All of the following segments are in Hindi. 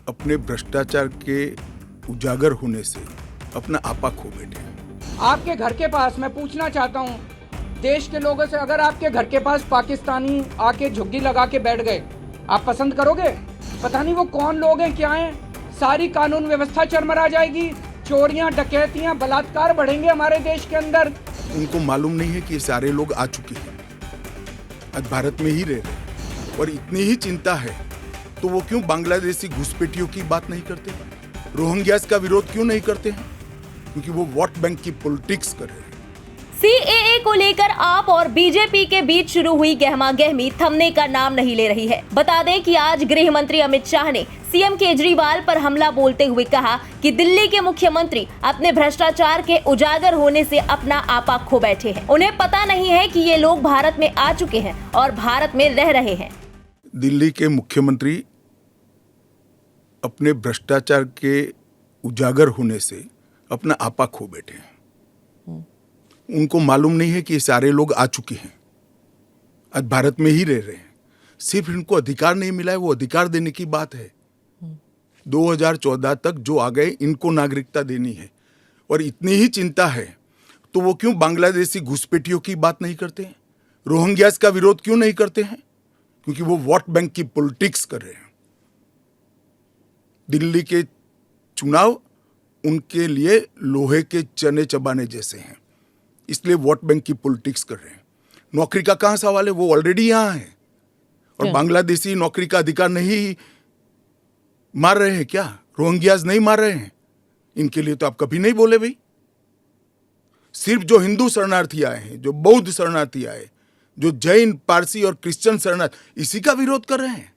अपने भ्रष्टाचार के उजागर होने से अपना आपा खो बैठे हैं। आपके घर के पास मैं पूछना चाहता हूँ देश के लोगों से, अगर आपके घर के पास पाकिस्तानी आके झुग्गी लगा के बैठ गए, आप पसंद करोगे? पता नहीं वो कौन लोग हैं, क्या हैं। सारी कानून व्यवस्था चरमरा जाएगी, चोरियां, डकैतियां, बलात्कार बढ़ेंगे हमारे देश के अंदर। उनको मालूम नहीं है कि ये सारे लोग आ चुके हैं, आज भारत में ही रह रहे हैं और इतनी ही चिंता है तो वो क्यों बांग्लादेशी घुसपैठियों की बात नहीं करते, रोहिंग्यास का विरोध क्यों नहीं करते हैं? क्योंकि वो वोट बैंक की पॉलिटिक्स कर रहे हैं। सीएए को लेकर आप और बीजेपी के बीच शुरू हुई गहमागहमी थमने का नाम नहीं ले रही है। बता दें कि आज गृह मंत्री अमित शाह ने सीएम केजरीवाल पर हमला बोलते हुए कहा कि दिल्ली के मुख्यमंत्री अपने भ्रष्टाचार के उजागर होने से अपना आपा खो बैठे हैं। उन्हें पता नहीं है कि ये लोग भारत में आ चुके हैं और भारत में रह रहे हैं। दिल्ली के मुख्यमंत्री अपने भ्रष्टाचार के उजागर होने से अपना आपा खो बैठे हैं। उनको मालूम नहीं है कि ये सारे लोग आ चुके हैं, आज भारत में ही रह रहे हैं। सिर्फ इनको अधिकार नहीं मिला है, वो अधिकार देने की बात है। 2014 तक जो आ गए इनको नागरिकता देनी है और इतनी ही चिंता है तो वो क्यों बांग्लादेशी घुसपैठियों की बात नहीं करते हैं, रोहिंग्यास का विरोध क्यों नहीं करते हैं? क्योंकि वो वोट बैंक की पॉलिटिक्स कर रहे हैं। दिल्ली के चुनाव उनके लिए लोहे के चने चबाने जैसे हैं, इसलिए वोट बैंक की पॉलिटिक्स कर रहे हैं। नौकरी का कहां सवाल है, वो ऑलरेडी यहां है और बांग्लादेशी नौकरी का अधिकार नहीं मार रहे हैं क्या? रोहिंग्यास नहीं मार रहे हैं? इनके लिए तो आप कभी नहीं बोले भाई। सिर्फ जो हिंदू शरणार्थी आए हैं, जो बौद्ध शरणार्थी आए, जो जैन, पारसी और क्रिश्चियन शरणार्थी, इसी का विरोध कर रहे हैं।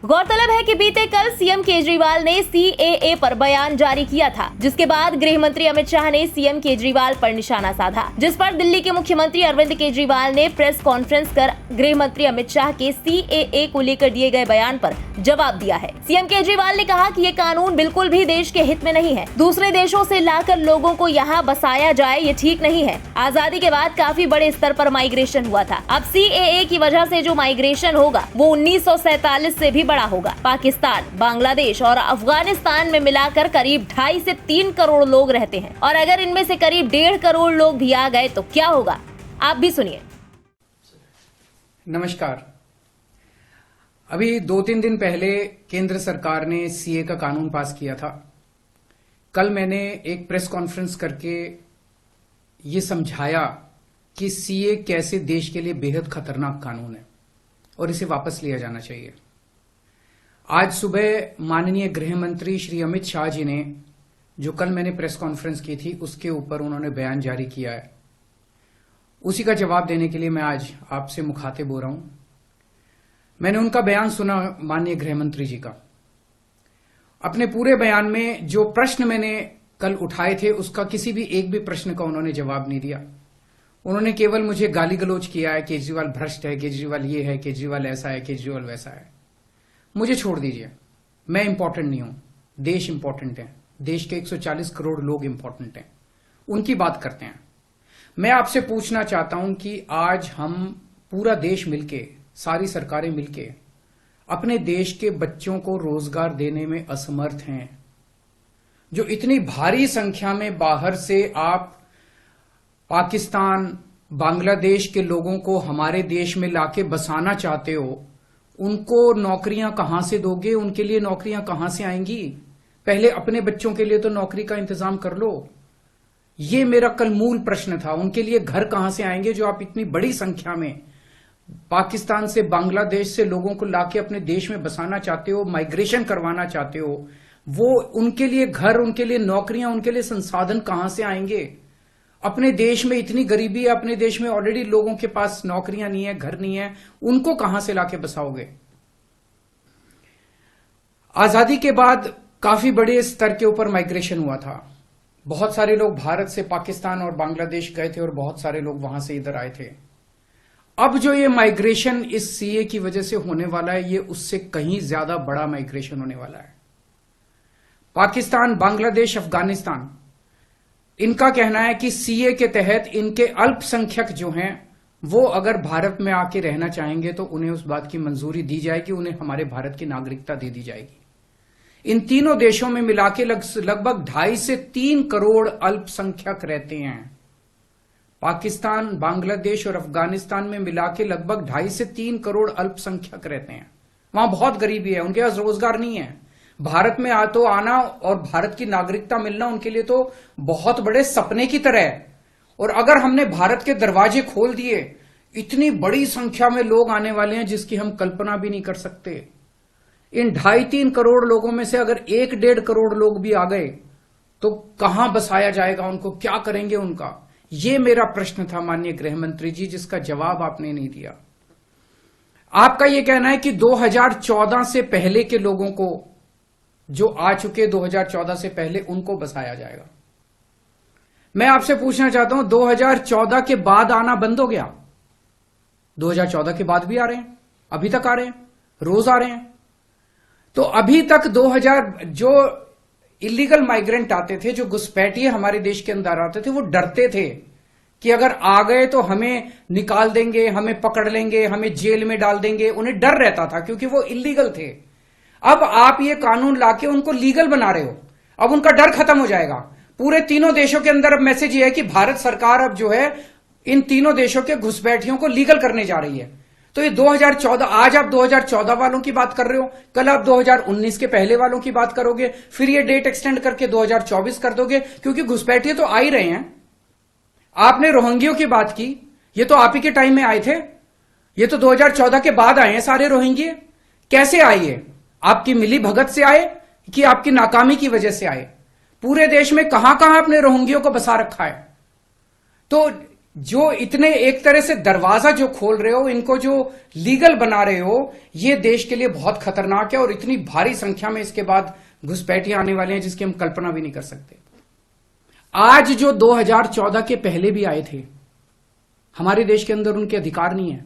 गौरतलब है कि बीते कल सीएम केजरीवाल ने सीएए पर बयान जारी किया था, जिसके बाद गृह मंत्री अमित शाह ने सीएम केजरीवाल पर निशाना साधा, जिस पर दिल्ली के मुख्यमंत्री अरविंद केजरीवाल ने प्रेस कॉन्फ्रेंस कर गृह मंत्री अमित शाह के सीएए को लेकर दिए गए बयान पर जवाब दिया है। सीएम केजरीवाल ने कहा कि ये कानून बिल्कुल भी देश के हित में नहीं है। दूसरे देशों से लाकर लोगों को यहाँ बसाया जाए, ये ठीक नहीं है। आजादी के बाद काफी बड़े स्तर पर माइग्रेशन हुआ था। अब सीएए की वजह से जो माइग्रेशन होगा वो 1947 से भी बड़ा होगा। पाकिस्तान, बांग्लादेश और अफगानिस्तान में मिलाकर करीब 2.5 से 3 करोड़ लोग रहते हैं और अगर इनमें से करीब 1.5 करोड़ लोग भी आ गए तो क्या होगा, आप भी सुनिए। नमस्कार। अभी 2-3 दिन पहले केंद्र सरकार ने सीए का कानून पास किया था। कल मैंने एक प्रेस कॉन्फ्रेंस करके ये समझाया कि सीए कैसे देश के लिए बेहद खतरनाक कानून है और इसे वापस लिया जाना चाहिए। आज सुबह माननीय गृह मंत्री श्री अमित शाह जी ने, जो कल मैंने प्रेस कॉन्फ्रेंस की थी उसके ऊपर उन्होंने बयान जारी किया है, उसी का जवाब देने के लिए मैं आज आपसे मुखातिब हो रहा हूं। मैंने उनका बयान सुना, माननीय गृह मंत्री जी का। अपने पूरे बयान में जो प्रश्न मैंने कल उठाए थे उसका किसी भी एक भी प्रश्न का उन्होंने जवाब नहीं दिया। उन्होंने केवल मुझे गाली गलौज किया है, केजरीवाल भ्रष्ट है, केजरीवाल ये है, केजरीवाल ऐसा है, केजरीवाल वैसा है। मुझे छोड़ दीजिए, मैं इंपॉर्टेंट नहीं हूं, देश इंपॉर्टेंट है। देश के 140 करोड़ लोग इंपॉर्टेंट हैं, उनकी बात करते हैं। मैं आपसे पूछना चाहता हूं कि आज हम पूरा देश मिलके, सारी सरकारें मिलके अपने देश के बच्चों को रोजगार देने में असमर्थ हैं। जो इतनी भारी संख्या में बाहर से आप पाकिस्तान, बांग्लादेश के लोगों को हमारे देश में लाके बसाना चाहते हो, उनको नौकरियां कहां से दोगे? उनके लिए नौकरियां कहां से आएंगी? पहले अपने बच्चों के लिए तो नौकरी का इंतजाम कर लो। ये मेरा कल मूल प्रश्न था। उनके लिए घर कहां से आएंगे जो आप इतनी बड़ी संख्या में पाकिस्तान से, बांग्लादेश से लोगों को लाके अपने देश में बसाना चाहते हो, माइग्रेशन करवाना चाहते हो? वो उनके लिए घर, उनके लिए नौकरियां, उनके लिए संसाधन कहां से आएंगे? अपने देश में इतनी गरीबी है, अपने देश में ऑलरेडी लोगों के पास नौकरियां नहीं है, घर नहीं है, उनको कहां से लाके बसाओगे? आजादी के बाद काफी बड़े स्तर के ऊपर माइग्रेशन हुआ था। बहुत सारे लोग भारत से पाकिस्तान और बांग्लादेश गए थे और बहुत सारे लोग वहां से इधर आए थे। अब जो ये माइग्रेशन इस सीए की वजह से होने वाला है, ये उससे कहीं ज्यादा बड़ा माइग्रेशन होने वाला है। पाकिस्तान, बांग्लादेश, अफगानिस्तान, इनका कहना है कि सीए के तहत इनके अल्पसंख्यक जो हैं वो अगर भारत में आके रहना चाहेंगे तो उन्हें उस बात की मंजूरी दी जाएगी, उन्हें हमारे भारत की नागरिकता दे दी जाएगी। इन तीनों देशों में मिला के लगभग 2.5 से 3 करोड़ अल्पसंख्यक रहते हैं। पाकिस्तान, बांग्लादेश और अफगानिस्तान में मिला के लगभग 2.5 से 3 करोड़ अल्पसंख्यक रहते हैं। वहां बहुत गरीबी है, उनके पास रोजगार नहीं है। भारत में आना और भारत की नागरिकता मिलना उनके लिए तो बहुत बड़े सपने की तरह है। और अगर हमने भारत के दरवाजे खोल दिए, इतनी बड़ी संख्या में लोग आने वाले हैं जिसकी हम कल्पना भी नहीं कर सकते। इन 2.5-3 करोड़ लोगों में से अगर 1-1.5 करोड़ लोग भी आ गए तो कहां बसाया जाएगा उनको, क्या करेंगे उनका? ये मेरा प्रश्न था माननीय गृह मंत्री जी, जिसका जवाब आपने नहीं दिया। आपका यह कहना है कि 2014 से पहले के लोगों को, जो आ चुके 2014 से पहले, उनको बसाया जाएगा। मैं आपसे पूछना चाहता हूं, 2014 के बाद आना बंद हो गया? 2014 के बाद भी आ रहे हैं, अभी तक आ रहे हैं, रोज आ रहे हैं। तो अभी तक 2000 जो इलीगल माइग्रेंट आते थे, जो घुसपैठिए हमारे देश के अंदर आते थे, वो डरते थे कि अगर आ गए तो हमें निकाल देंगे, हमें पकड़ लेंगे, हमें जेल में डाल देंगे। उन्हें डर रहता था क्योंकि वो इलीगल थे। अब आप ये कानून लाके उनको लीगल बना रहे हो, अब उनका डर खत्म हो जाएगा। पूरे तीनों देशों के अंदर अब मैसेज ये है कि भारत सरकार अब जो है इन तीनों देशों के घुसपैठियों को लीगल करने जा रही है। तो ये 2014, आज आप 2014 वालों की बात कर रहे हो, कल आप 2019 के पहले वालों की बात करोगे, फिर ये डेट एक्सटेंड करके 2024 कर दोगे, क्योंकि घुसपैठिए तो आ ही रहे हैं। आपने रोहिंग्यों की बात की, ये तो आप ही के टाइम में आए थे, ये तो 2014 के बाद आए हैं सारे रोहिंग्ये। कैसे आए ये? आपकी मिली भगत से आए कि आपकी नाकामी की वजह से आए? पूरे देश में कहां कहां आपने रोहिंग्यों को बसा रखा है? तो जो इतने एक तरह से दरवाजा जो खोल रहे हो, इनको जो लीगल बना रहे हो, ये देश के लिए बहुत खतरनाक है। और इतनी भारी संख्या में इसके बाद घुसपैठिए आने वाले हैं जिसकी हम कल्पना भी नहीं कर सकते। आज जो 2014 के पहले भी आए थे, हमारे देश के अंदर उनके अधिकार नहीं है।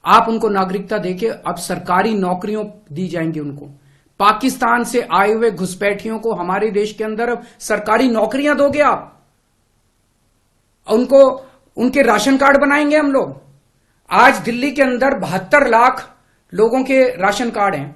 आप उनको नागरिकता देके अब सरकारी नौकरियां दी जाएंगी उनको। पाकिस्तान से आए हुए घुसपैठियों को हमारे देश के अंदर अब सरकारी नौकरियां दोगे आप, उनको उनके राशन कार्ड बनाएंगे हम लोग। आज दिल्ली के अंदर 72 लाख लोगों के राशन कार्ड हैं,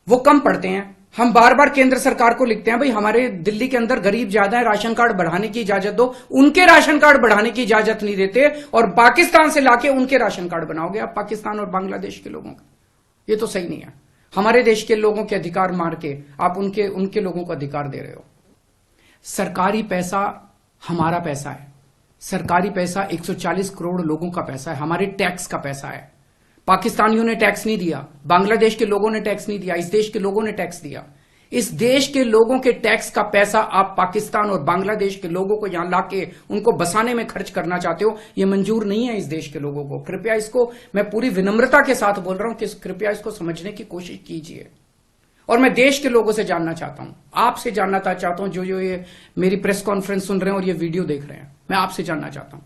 वो कम पड़ते हैं। हम बार बार केंद्र सरकार को लिखते हैं, भाई हमारे दिल्ली के अंदर गरीब ज्यादा है, राशन कार्ड बढ़ाने की इजाजत दो। उनके राशन कार्ड बढ़ाने की इजाजत नहीं देते और पाकिस्तान से लाके उनके राशन कार्ड बनाओगे आप, पाकिस्तान और बांग्लादेश के लोगों का। ये तो सही नहीं है। हमारे देश के लोगों के अधिकार मार के आप उनके लोगों को अधिकार दे रहे हो। सरकारी पैसा हमारा पैसा है, सरकारी पैसा 140 करोड़ लोगों का पैसा है, हमारे टैक्स का पैसा है। पाकिस्तानियों ने टैक्स नहीं दिया, बांग्लादेश के लोगों ने टैक्स नहीं दिया, इस देश के लोगों ने टैक्स दिया। इस देश के लोगों के टैक्स का पैसा आप पाकिस्तान और बांग्लादेश के लोगों को यहां लाके उनको बसाने में खर्च करना चाहते हो। यह मंजूर नहीं है इस देश के लोगों को। कृपया इसको, मैं पूरी विनम्रता के साथ बोल रहा हूं कि कृपया इसको समझने की कोशिश कीजिए। और मैं देश के लोगों से जानना चाहता हूं, आपसे जानना चाहता हूं, जो ये मेरी प्रेस कॉन्फ्रेंस सुन रहे हैं और ये वीडियो देख रहे हैं, मैं आपसे जानना चाहता हूं,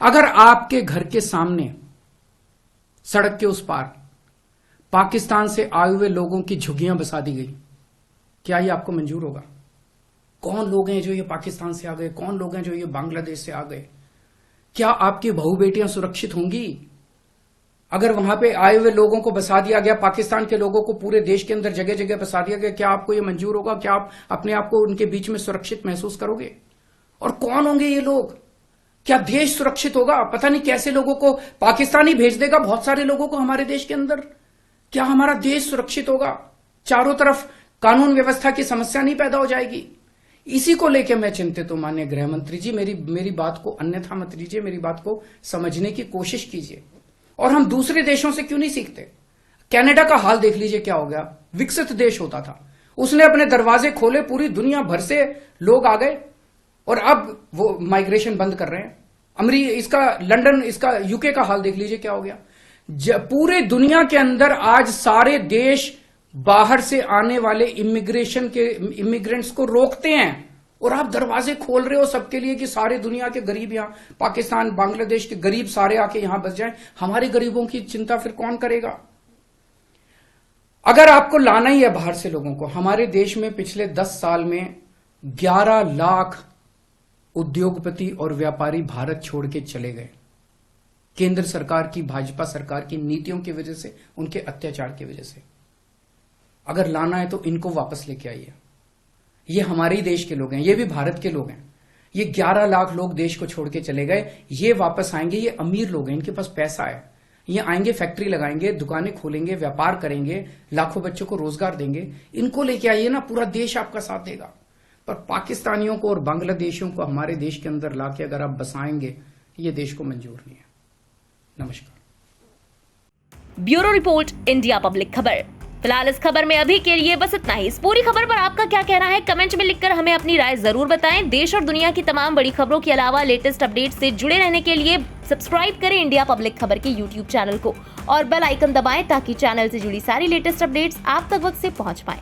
अगर आपके घर के सामने सड़क के उस पार पाकिस्तान से आए हुए लोगों की झुग्गियां बसा दी गई, क्या ये आपको मंजूर होगा? कौन लोग हैं जो ये पाकिस्तान से आ गए, कौन लोग हैं जो ये बांग्लादेश से आ गए? क्या आपकी बहू बेटियां सुरक्षित होंगी? अगर वहां पे आए हुए लोगों को बसा दिया गया, पाकिस्तान के लोगों को पूरे देश के अंदर जगह जगह बसा दिया गया, क्या आपको ये मंजूर होगा? क्या आप अपने आप को उनके बीच में सुरक्षित महसूस करोगे? और कौन होंगे ये लोग? क्या देश सुरक्षित होगा? पता नहीं कैसे लोगों को पाकिस्तान ही भेज देगा, बहुत सारे लोगों को हमारे देश के अंदर। क्या हमारा देश सुरक्षित होगा? चारों तरफ कानून व्यवस्था की समस्या नहीं पैदा हो जाएगी? इसी को लेकर मैं चिंतित हूं माननीय गृह मंत्री जी। मेरी बात को अन्यथा मत लीजिए, मेरी बात को समझने की कोशिश कीजिए। और हम दूसरे देशों से क्यों नहीं सीखते? कनाडा का हाल देख लीजिए, क्या हो गया। विकसित देश होता था, उसने अपने दरवाजे खोले, पूरी दुनिया भर से लोग आ गए और अब वो माइग्रेशन बंद कर रहे हैं। लंदन, इसका यूके का हाल देख लीजिए, क्या हो गया। पूरे दुनिया के अंदर आज सारे देश बाहर से आने वाले इमिग्रेंट्स को रोकते हैं और आप दरवाजे खोल रहे हो सबके लिए कि सारे दुनिया के गरीब यहां, पाकिस्तान, बांग्लादेश के गरीब सारे आके यहां बस जाएं। हमारे गरीबों की चिंता फिर कौन करेगा? अगर आपको लाना ही है बाहर से लोगों को, हमारे देश में पिछले 10 साल में 11 लाख उद्योगपति और व्यापारी भारत छोड़ के चले गए। केंद्र सरकार की, भाजपा सरकार की नीतियों की वजह से, उनके अत्याचार की वजह से। अगर लाना है तो इनको वापस लेके आइए। ये हमारे ही देश के लोग हैं, ये भी भारत के लोग हैं। ये 11 लाख लोग देश को छोड़ के चले गए, ये वापस आएंगे। ये अमीर लोग हैं, इनके पास पैसा है। ये आएंगे, फैक्ट्री लगाएंगे, दुकानें खोलेंगे, व्यापार करेंगे, लाखों बच्चों को रोजगार देंगे। इनको लेके आइए ना, पूरा देश आपका साथ देगा। पर पाकिस्तानियों को और बांग्लादेशियों को हमारे देश के अंदर लाके अगर आप बसाएंगे, ये देश को मंजूर नहीं है। नमस्कार। ब्यूरो रिपोर्ट, इंडिया पब्लिक खबर। फिलहाल इस खबर में अभी के लिए बस इतना ही। इस पूरी खबर पर आपका क्या कहना है, कमेंट में लिखकर हमें अपनी राय जरूर बताएं। देश और दुनिया की तमाम बड़ी खबरों के अलावा लेटेस्ट अपडेट से जुड़े रहने के लिए सब्सक्राइब करें इंडिया पब्लिक खबर के YouTube चैनल को और बेल आइकन दबाएं ताकि चैनल से जुड़ी सारी लेटेस्ट अपडेट्स आप तक वक्त से पहुंच पाएं।